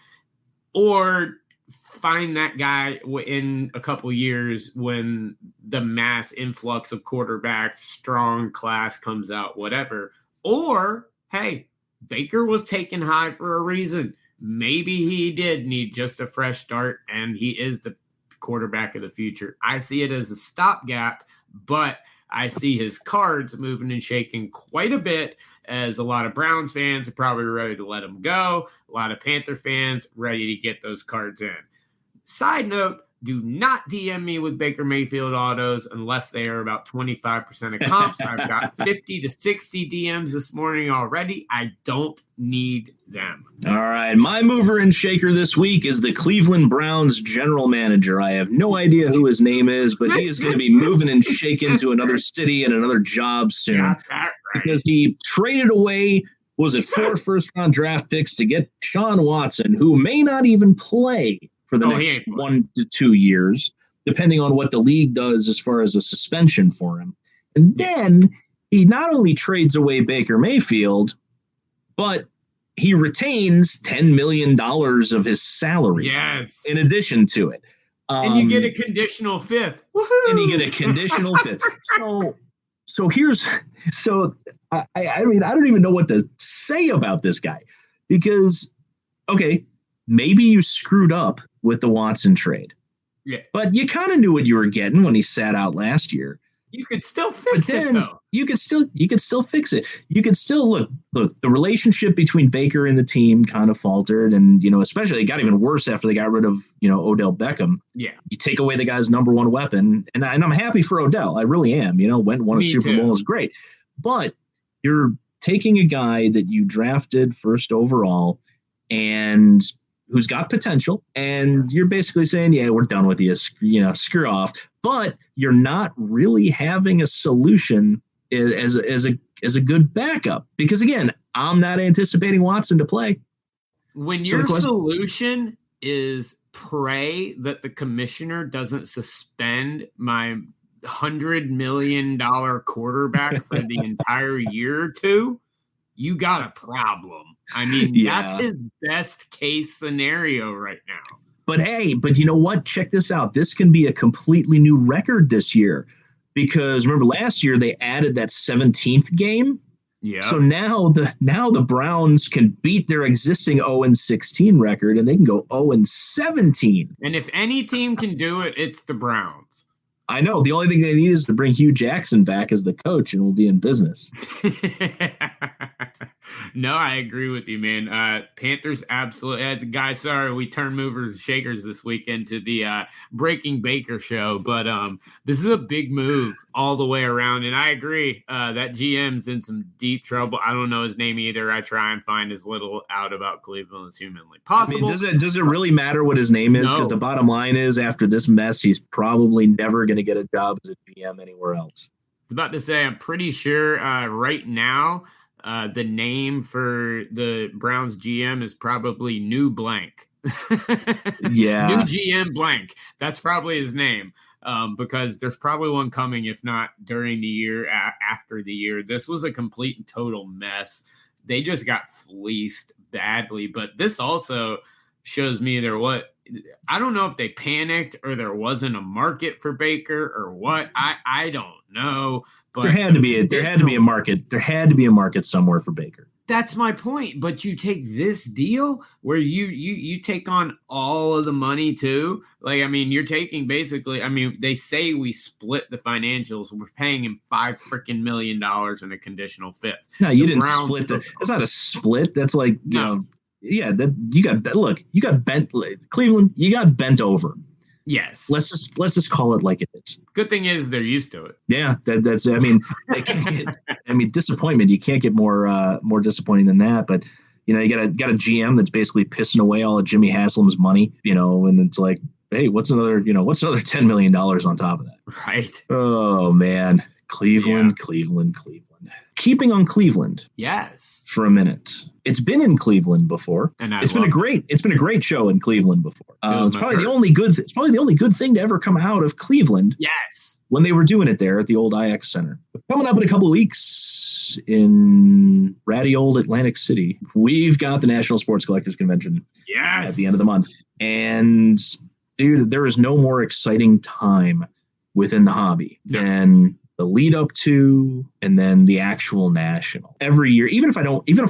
or find that guy in a couple years when the mass influx of quarterbacks, strong class comes out, whatever. Or, hey, Baker was taken high for a reason. maybe he did need just a fresh start, and he is the quarterback of the future. I see it as a stopgap, but I see his cards moving and shaking quite a bit, as a lot of Browns fans are probably ready to let him go. A lot of Panther fans ready to get those cards in. Side note, do not DM me with Baker Mayfield autos unless they are about 25% of comps. I've got 50 to 60 DMs this morning already. I don't need them. All right. My mover and shaker this week is the Cleveland Browns general manager. I have no idea who his name is, but he is going to be moving and shaking to another city and another job soon. Got that right. Because he traded away, was it 4 first-round draft picks to get Sean Watson, who may not even play for the next 1 to 2 years, depending on what the league does as far as a suspension for him. And then he not only trades away Baker Mayfield, but he retains $10 million of his salary. Yes. In addition to it. And you get a conditional fifth. Woohoo! And you get a conditional fifth. So here's I mean, I don't even know what to say about this guy, because, okay, maybe you screwed up with the Watson trade. Yeah. But you kind of knew what you were getting when he sat out last year. You could still fix it, though. You could still fix it. You could still look, the relationship between Baker and the team kind of faltered. And, especially it got even worse after they got rid of, Odell Beckham. Yeah. You take away the guy's number one weapon. And I'm happy for Odell. I really am. Went and won a Super Bowl is great. But you're taking a guy that you drafted first overall and who's got potential, and you're basically saying, yeah, we're done with you, screw off. But you're not really having a solution as a good backup, because again, I'm not anticipating Watson to play. When your solution is pray that the commissioner doesn't suspend my $100 million quarterback for the entire year or two, you got a problem. I mean, That's his best case scenario right now. But hey, you know what? Check this out. This can be a completely new record this year, because remember last year they added that 17th game. Yeah. So now the Browns can beat their existing 0-16 record, and they can go 0-17. And if any team can do it, it's the Browns. I know. The only thing they need is to bring Hugh Jackson back as the coach, and we'll be in business. No, I agree with you, man. Panthers absolutely. As a guy, sorry, we turned movers and shakers this weekend to the Breaking Baker show, but this is a big move all the way around, and I agree. That GM's in some deep trouble. I don't know his name either. I try and find as little out about Cleveland as humanly possible. I mean, does it really matter what his name is? Because the bottom line is, after this mess, he's probably never going to get a job as a GM anywhere else. I was about to say, I'm pretty sure right now, the name for the Browns GM is probably New Blank. Yeah. New GM Blank. That's probably his name, because there's probably one coming, if not during the year, after the year. This was a complete and total mess. They just got fleeced badly, but this also shows me I don't know if they panicked or there wasn't a market for Baker or what. I don't know. But there had to be a market. There had to be a market somewhere for Baker. That's my point. But you take this deal where you take on all of the money too. Like, I mean, you're taking basically, I mean, they say we split the financials. We're paying him $5 million in a conditional fifth. No, you didn't split that's not a split. That's like, you know, yeah, that you got bent, Cleveland, you got bent over. Yes. Let's just call it like it is. Good thing is they're used to it. Yeah, that's. I mean, they can't get. Disappointment. You can't get more disappointing than that. But you got a GM that's basically pissing away all of Jimmy Haslam's money. And it's like, hey, what's another $10 million on top of that? Right. Oh man, Cleveland. Keeping on Cleveland. Yes. For a minute. It's been in Cleveland before. And it's been a great show in Cleveland before. It's probably the only good thing to ever come out of Cleveland. Yes. When they were doing it there at the old IX Center. But coming up in a couple of weeks in ratty old Atlantic City, we've got the National Sports Collectors Convention. Yes. At the end of the month. And dude, there is no more exciting time within the hobby than the lead up to, and then the actual national. Every year, even if I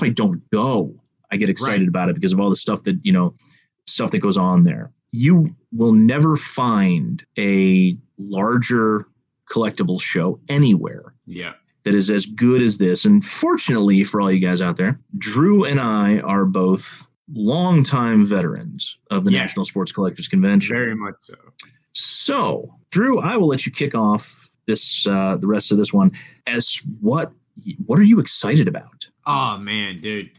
don't go, I get excited about it because of all the stuff that goes on there. You will never find a larger collectible show anywhere. Yeah. That is as good as this. And fortunately for all you guys out there, Drew and I are both longtime veterans of the National Sports Collectors Convention. Very much so. So, Drew, I will let you kick off this the rest of this one. As what are you excited about? Oh man, dude.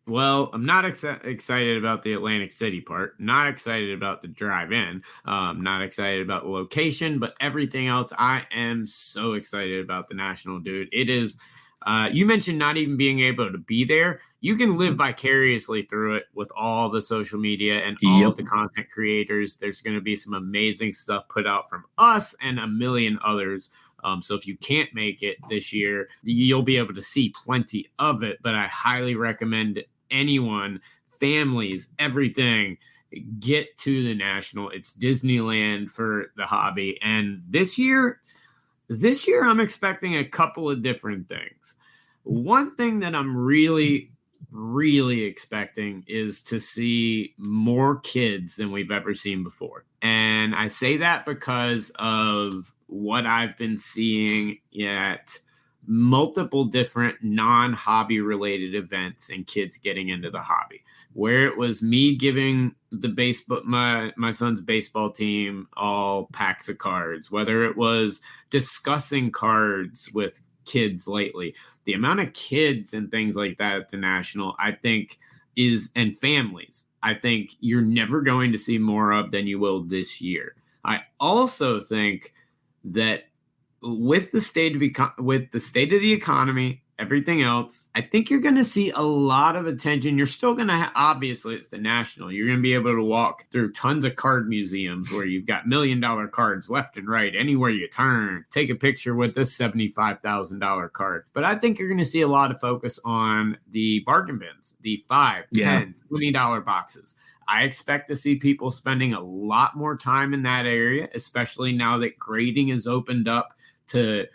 Well, I'm not excited about the Atlantic City part. Not excited about the drive-in. Not excited about the location, but everything else, I am so excited about the National, dude. It is. You mentioned not even being able to be there. You can live vicariously through it with all the social media and all of the content creators. There's going to be some amazing stuff put out from us and a million others. So if you can't make it this year, you'll be able to see plenty of it. But I highly recommend anyone, families, everything, get to the National. It's Disneyland for the hobby. And this year I'm expecting a couple of different things. One thing that I'm really expecting is to see more kids than we've ever seen before. And I say that because of what I've been seeing at multiple different non-hobby related events and kids getting into the hobby, where it was me giving my son's baseball team all packs of cards, whether it was discussing cards with kids lately. The amount of kids and things like that at the National, I think and families, I think you're never going to see more of than you will this year. I also think that with the state of the economy, everything else, I think you're going to see a lot of attention. You're still going to obviously it's the National. You're going to be able to walk through tons of card museums where you've got $1 million cards left and right. Anywhere you turn, take a picture with this $75,000 card. But I think you're going to see a lot of focus on the bargain bins, the $5, $10, $20 boxes. I expect to see people spending a lot more time in that area, especially now that grading is opened up to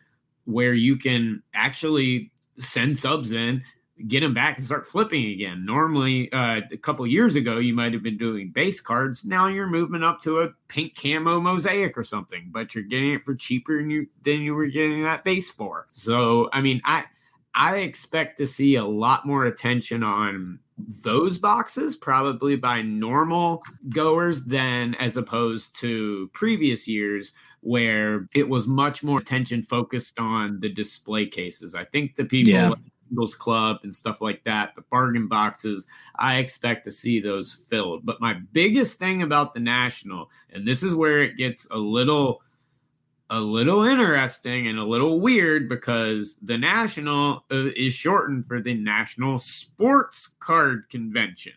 where you can actually send subs in, get them back, and start flipping again. Normally, a couple of years ago, you might have been doing base cards. Now you're moving up to a pink camo mosaic or something, but you're getting it for cheaper than you were getting that base for. So, I mean, I expect to see a lot more attention on those boxes, probably by normal goers than as opposed to previous years, where it was much more attention focused on the display cases. I think the people at Eagles Club and stuff like that, the bargain boxes, I expect to see those filled. But my biggest thing about the National, and this is where it gets a little interesting and a little weird, because the National is shortened for the National Sports Card Convention.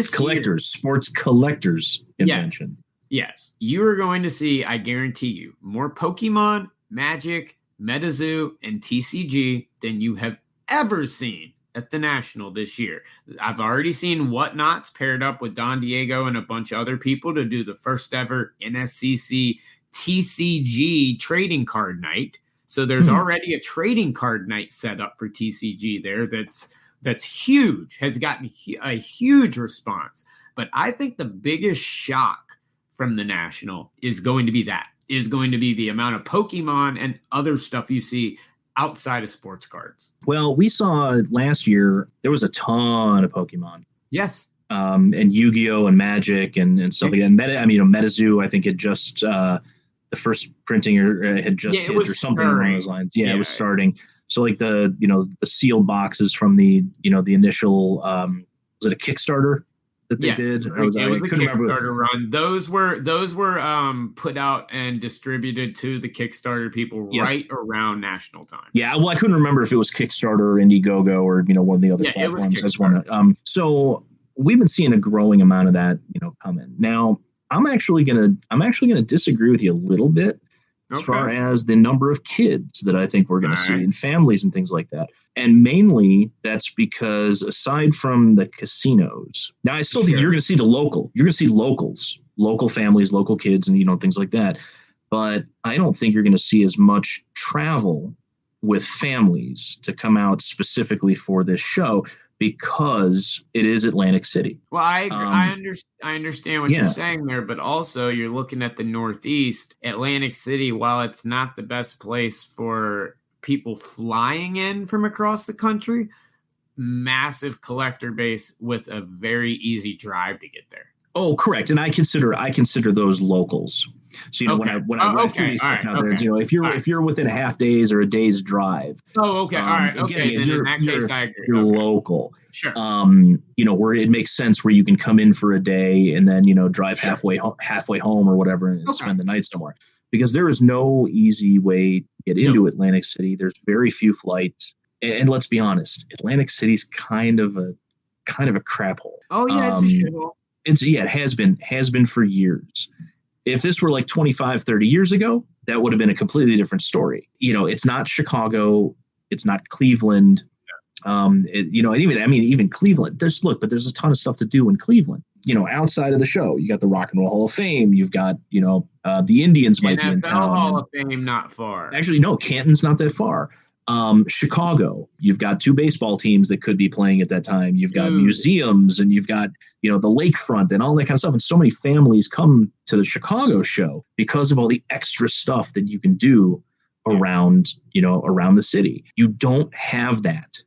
Sports Collectors Convention. Yes, you are going to see, I guarantee you, more Pokemon, Magic, MetaZoo, and TCG than you have ever seen at the National this year. I've already seen Whatnots paired up with Don Diego and a bunch of other people to do the first ever NSCC TCG trading card night. So there's already a trading card night set up for TCG there. That's huge, has gotten a huge response. But I think the biggest shock from the National is going to be the amount of Pokemon and other stuff you see outside of sports cards. Well, we saw last year, there was a ton of Pokemon. Yes. And Yu-Gi-Oh! And Magic and stuff like that. MetaZoo, I think it just, the first printing had just hit or something along those lines. Yeah, it was starting. So like the sealed boxes from the initial, was it a Kickstarter that they did? It was a Kickstarter run. Those were put out and distributed to the Kickstarter people right around National time. Yeah, well, I couldn't remember if it was Kickstarter or Indiegogo or one of the other platforms. I just want to. So we've been seeing a growing amount of that come in. Now I'm actually gonna disagree with you a little bit as far as the number of kids that I think we're going to see and families and things like that. And mainly that's because aside from the casinos, now I still think you're going to see you're going to see local families, local kids, and, things like that. But I don't think you're going to see as much travel with families to come out specifically for this show, because it is Atlantic City. Well, I understand what you're saying there, but also you're looking at the Northeast. Atlantic City, while it's not the best place for people flying in from across the country, massive collector base with a very easy drive to get there. Oh, correct. And I consider those locals. So, when I run through these there, if you're within a half day's or a day's drive. Oh, okay. All right. Okay. Then in that case, I agree. You're local. Sure. Where it makes sense where you can come in for a day and then, drive halfway home or whatever and spend the night somewhere. Because there is no easy way to get into Atlantic City. There's very few flights. And let's be honest, Atlantic City's kind of a crap hole. Oh, yeah, it's a shithole. It has been for years. If this were like 25, 30 years ago, that would have been a completely different story. It's not Chicago. It's not Cleveland. Even Cleveland, there's a ton of stuff to do in Cleveland. Outside of the show, you got the Rock and Roll Hall of Fame. You've got, the Indians might be in town. Hall of Fame, not far. Actually, no, Canton's not that far. Chicago, you've got two baseball teams that could be playing at that time. You've got museums and you've got, the lakefront and all that kind of stuff. And so many families come to the Chicago show because of all the extra stuff that you can do around the city. You don't have that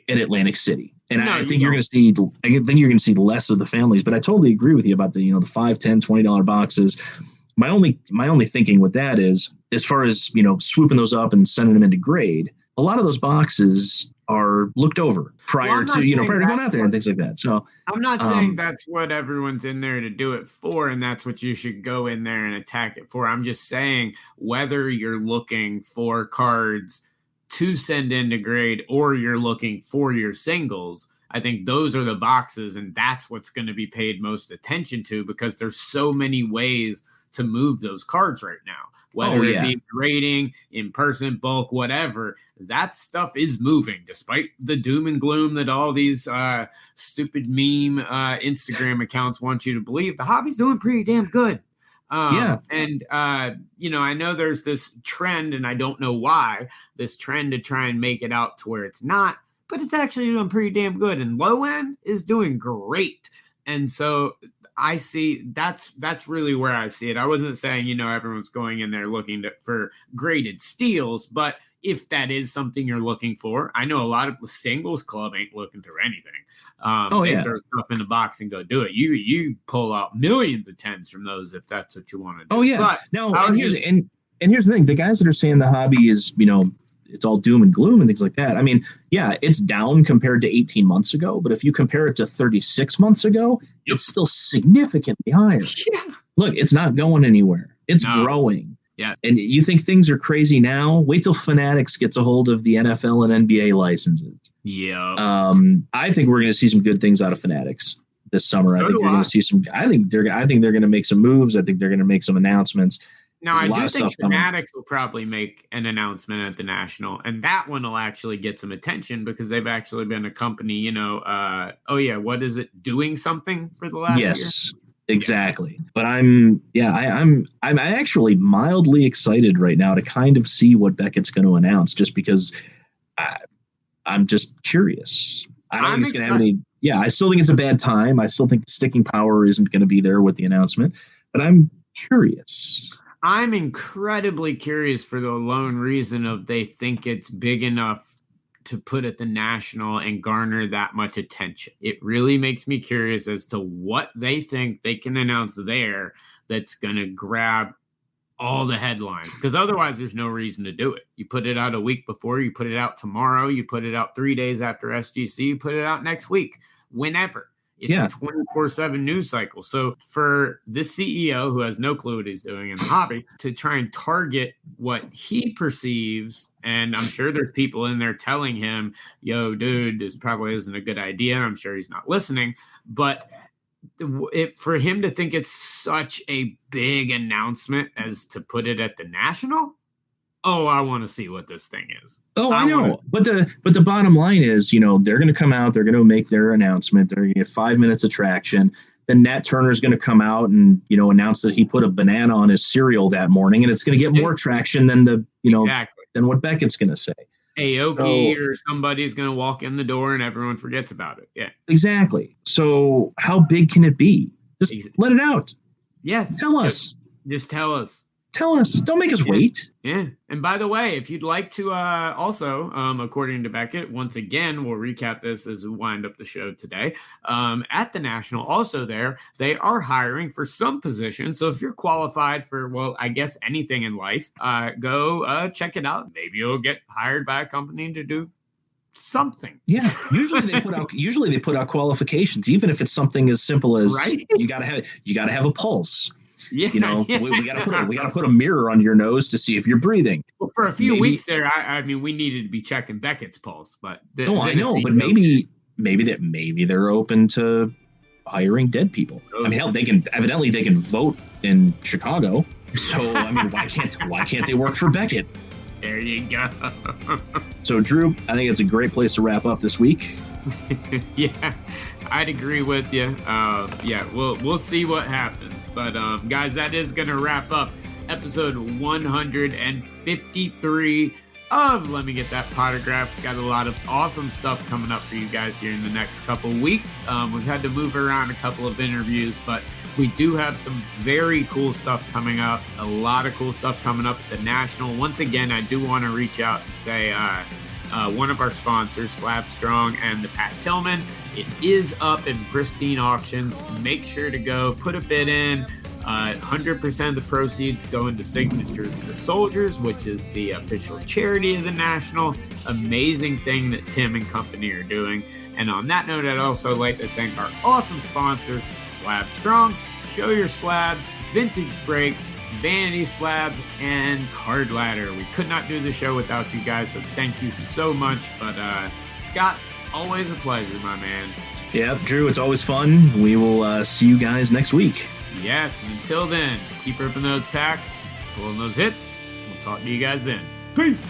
in Atlantic City. And I think you're going to see less of the families, but I totally agree with you about the $5, $10, $20 boxes. My only thinking with that is, as far as, swooping those up and sending them into grade, a lot of those boxes are looked over prior to going out there and things like that. So I'm not saying that's what everyone's in there to do it for, and that's what you should go in there and attack it for. I'm just saying, whether you're looking for cards to send into grade or you're looking for your singles, I think those are the boxes, and that's what's going to be paid most attention to, because there's so many ways to move those cards right now. Whether it be grading, in person, bulk, whatever, that stuff is moving, despite the doom and gloom that all these stupid meme Instagram accounts want you to believe. The hobby's doing pretty damn good. And, I know there's this trend, and I don't know why, this trend to try and make it out to where it's not, but it's actually doing pretty damn good. And low end is doing great. And so I see that's really where I see it. I wasn't saying, everyone's going in there looking for graded steals, but if that is something you're looking for, I know a lot of the singles club ain't looking through anything. They throw stuff in the box and go do it. You pull out millions of tens from those if that's what you want to do. Oh yeah. But here's the thing: the guys that are saying the hobby is, it's all doom and gloom and things like that. I mean, yeah, it's down compared to 18 months ago, but if you compare it to 36 months ago, it's still significantly higher. Yeah. Look, it's not going anywhere. It's growing. Yeah. And you think things are crazy now? Wait till Fanatics gets a hold of the NFL and NBA licenses. Yeah. I think we're going to see some good things out of Fanatics this summer. I think you're going to see some. I think they're going to make some moves. I think they're going to make some announcements. Now, I do think Fanatics will probably make an announcement at the National, and that one will actually get some attention because they've actually been a company, what is it, doing something for the last year? Yes, exactly. But I'm actually mildly excited right now to kind of see what Beckett's going to announce, just because I'm just curious. I don't think it's going to have any. Yeah, I still think it's a bad time. I still think the sticking power isn't going to be there with the announcement, but I'm curious. I'm incredibly curious for the lone reason of they think it's big enough to put at the National and garner that much attention. It really makes me curious as to what they think they can announce there that's going to grab all the headlines, because otherwise there's no reason to do it. You put it out a week before, you put it out tomorrow, you put it out 3 days after SGC, you put it out next week, whenever. It's a 24/7 news cycle. So for this CEO who has no clue what he's doing in the hobby to try and target what he perceives, and I'm sure there's people in there telling him, yo, dude, this probably isn't a good idea. I'm sure he's not listening. But for him to think it's such a big announcement as to put it at the National, I want to see what this thing is. Oh, I know. But the bottom line is, they're going to come out, they're going to make their announcement. They're going to get 5 minutes of traction. Then Nat Turner's going to come out and, announce that he put a banana on his cereal that morning, and it's going to get more traction than than what Beckett's going to say. Aoki or somebody's going to walk in the door and everyone forgets about it. Yeah, exactly. So how big can it be? Just let it out. Yes. Tell us. Just tell us. Tell us. Don't make us wait. Yeah. And by the way, if you'd like to also, according to Beckett, once again, we'll recap this as we wind up the show today. At the National, also there, they are hiring for some positions. So if you're qualified for, well, I guess anything in life, go check it out. Maybe you'll get hired by a company to do something. Yeah. Usually they put out qualifications, even if it's something as simple as you gotta have a pulse. Yeah, we gotta put a mirror on your nose to see if you're breathing. Well, for a few weeks there, I mean, we needed to be checking Beckett's pulse, but I know, but maybe they're open to hiring dead people. I mean, hell, they can vote in Chicago. So I mean, why can't they work for Beckett? There you go. So Drew, I think it's a great place to wrap up this week. Yeah, I'd agree with you. We'll see what happens. But guys, that is going to wrap up episode 153 of Let Me Get That Potograph. Got a lot of awesome stuff coming up for you guys here in the next couple weeks. We've had to move around a couple of interviews, but we do have some very cool stuff coming up. A lot of cool stuff coming up at the National. Once again, I do want to reach out and say one of our sponsors, Slab Strong and the Pat Tillman, it is up in pristine auctions. Make sure to go put a bid in. 100% of the proceeds go into Signatures for the Soldiers, which is the official charity of the National. Amazing thing that Tim and company are doing. And on that note, I'd also like to thank our awesome sponsors, Slab Strong, Show Your Slabs, Vintage Breaks, Vanity Slabs, and Card Ladder. We could not do the show without you guys, so thank you so much. But Scott, always a pleasure, my man. Yep, Drew, it's always fun. We will see you guys next week. Yes, and until then, keep ripping those packs, pulling those hits. We'll talk to you guys then. Peace!